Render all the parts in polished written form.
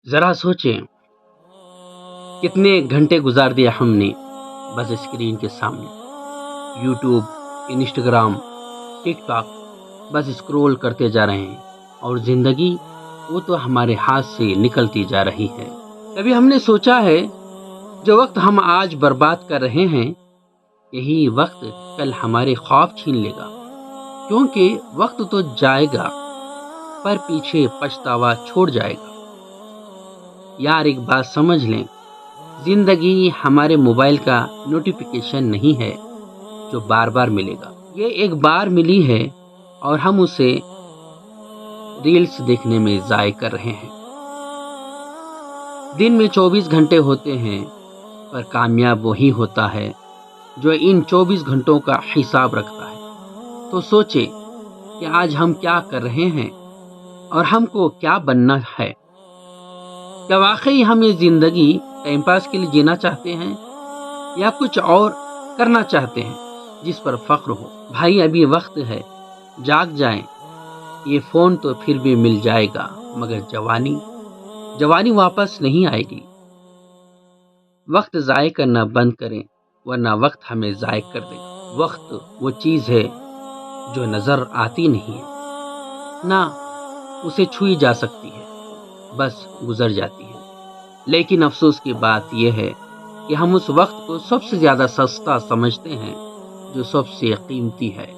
ذرا سوچیں کتنے گھنٹے گزار دیا ہم نے بس اسکرین کے سامنے۔ یوٹیوب، انسٹاگرام، ٹک ٹاک، بس اسکرول کرتے جا رہے ہیں اور زندگی وہ تو ہمارے ہاتھ سے نکلتی جا رہی ہے۔ کبھی ہم نے سوچا ہے جو وقت ہم آج برباد کر رہے ہیں یہی وقت کل ہمارے خواب چھین لے گا؟ کیونکہ وقت تو جائے گا پر پیچھے پچھتاوا چھوڑ جائے گا۔ یار ایک بات سمجھ لیں، زندگی ہمارے موبائل کا نوٹیفیکیشن نہیں ہے جو بار بار ملے گا۔ یہ ایک بار ملی ہے اور ہم اسے ریلز دیکھنے میں ضائع کر رہے ہیں۔ دن میں 24 گھنٹے ہوتے ہیں پر کامیاب وہی ہوتا ہے جو ان 24 گھنٹوں کا حساب رکھتا ہے۔ تو سوچے کہ آج ہم کیا کر رہے ہیں اور ہم کو کیا بننا ہے۔ کیا واقعی ہم یہ زندگی ٹائم پاس کے لیے جینا چاہتے ہیں یا کچھ اور کرنا چاہتے ہیں جس پر فخر ہو؟ بھائی ابھی وقت ہے، جاگ جائیں۔ یہ فون تو پھر بھی مل جائے گا مگر جوانی واپس نہیں آئے گی۔ وقت ضائع کرنا بند کریں ورنہ وقت ہمیں ضائع کر دے گا۔ وقت وہ چیز ہے جو نظر آتی نہیں ہے، نہ اسے چھوئی جا سکتی ہے، بس گزر جاتی ہے۔ لیکن افسوس کی بات یہ ہے کہ ہم اس وقت کو سب سے زیادہ سستا سمجھتے ہیں جو سب سے قیمتی ہے۔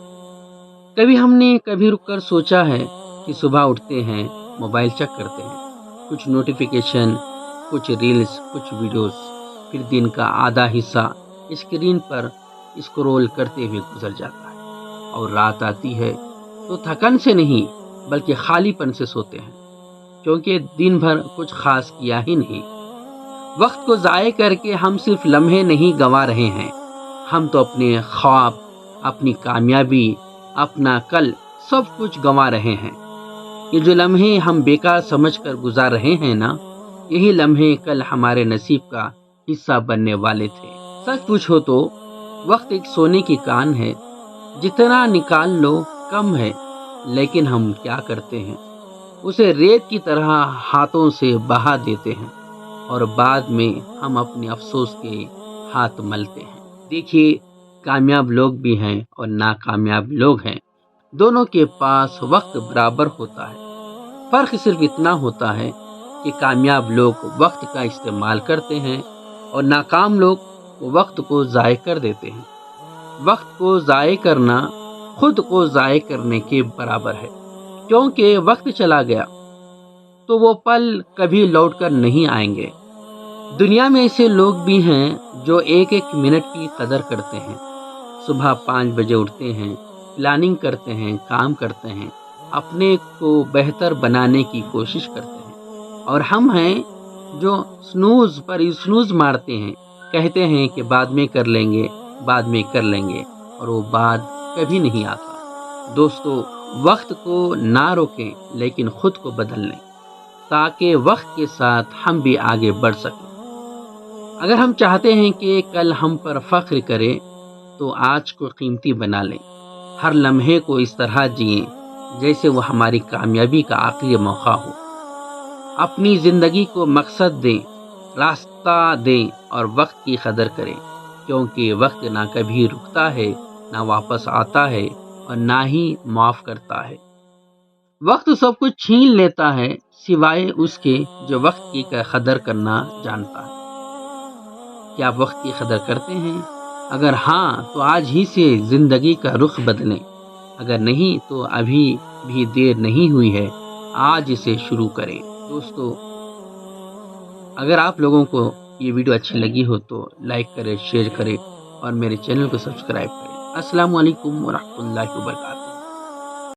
ہم نے کبھی رک کر سوچا ہے کہ صبح اٹھتے ہیں، موبائل چیک کرتے ہیں، کچھ نوٹیفیکیشن، کچھ ریلز، کچھ ویڈیوز، پھر دن کا آدھا حصہ اسکرین پر اسکرول کرتے ہوئے گزر جاتا ہے اور رات آتی ہے تو تھکن سے نہیں بلکہ خالی پن سے سوتے ہیں کیونکہ دن بھر کچھ خاص کیا ہی نہیں۔ وقت کو ضائع کر کے ہم صرف لمحے نہیں گنوا رہے ہیں، ہم تو اپنے خواب، اپنی کامیابی، اپنا کل سب کچھ گنوا رہے ہیں۔ یہ جو لمحے ہم بیکار سمجھ کر گزار رہے ہیں نا، یہی لمحے کل ہمارے نصیب کا حصہ بننے والے تھے۔ سچ پوچھو تو وقت ایک سونے کی کان ہے، جتنا نکال لو کم ہے، لیکن ہم کیا کرتے ہیں اسے ریت کی طرح ہاتھوں سے بہا دیتے ہیں اور بعد میں ہم اپنے افسوس کے ہاتھ ملتے ہیں۔ دیکھیے کامیاب لوگ بھی ہیں اور ناکامیاب لوگ ہیں، دونوں کے پاس وقت برابر ہوتا ہے۔ فرق صرف اتنا ہوتا ہے کہ کامیاب لوگ وقت کا استعمال کرتے ہیں اور ناکام لوگ وقت کو ضائع کر دیتے ہیں۔ وقت کو ضائع کرنا خود کو ضائع کرنے کے برابر ہے، کیونکہ وقت چلا گیا تو وہ پل کبھی لوٹ کر نہیں آئیں گے۔ دنیا میں ایسے لوگ بھی ہیں جو ایک ایک منٹ کی قدر کرتے ہیں، صبح 5 بجے اٹھتے ہیں، پلاننگ کرتے ہیں، کام کرتے ہیں، اپنے کو بہتر بنانے کی کوشش کرتے ہیں، اور ہم ہیں جو سنوز مارتے ہیں، کہتے ہیں کہ بعد میں کر لیں گے اور وہ بعد کبھی نہیں آتا۔ دوستو وقت کو نہ روکیں لیکن خود کو بدل لیں تاکہ وقت کے ساتھ ہم بھی آگے بڑھ سکیں۔ اگر ہم چاہتے ہیں کہ کل ہم پر فخر کرے تو آج کو قیمتی بنا لیں، ہر لمحے کو اس طرح جئیں جیسے وہ ہماری کامیابی کا آخری موقع ہو۔ اپنی زندگی کو مقصد دیں، راستہ دیں اور وقت کی قدر کریں، کیونکہ وقت نہ کبھی رکتا ہے، نہ واپس آتا ہے اور نہ ہی معاف کرتا ہے۔ وقت سب کچھ چھین لیتا ہے سوائے اس کے جو وقت کی قدر کرنا جانتا ہے۔ کیا آپ وقت کی قدر کرتے ہیں؟ اگر ہاں تو آج ہی سے زندگی کا رخ بدلیں، اگر نہیں تو ابھی بھی دیر نہیں ہوئی ہے، آج اسے شروع کریں۔ دوستو اگر آپ لوگوں کو یہ ویڈیو اچھی لگی ہو تو لائک کریں، شیئر کریں اور میرے چینل کو سبسکرائب کریں۔ السلام علیکم ورحمۃ اللہ وبرکاتہ۔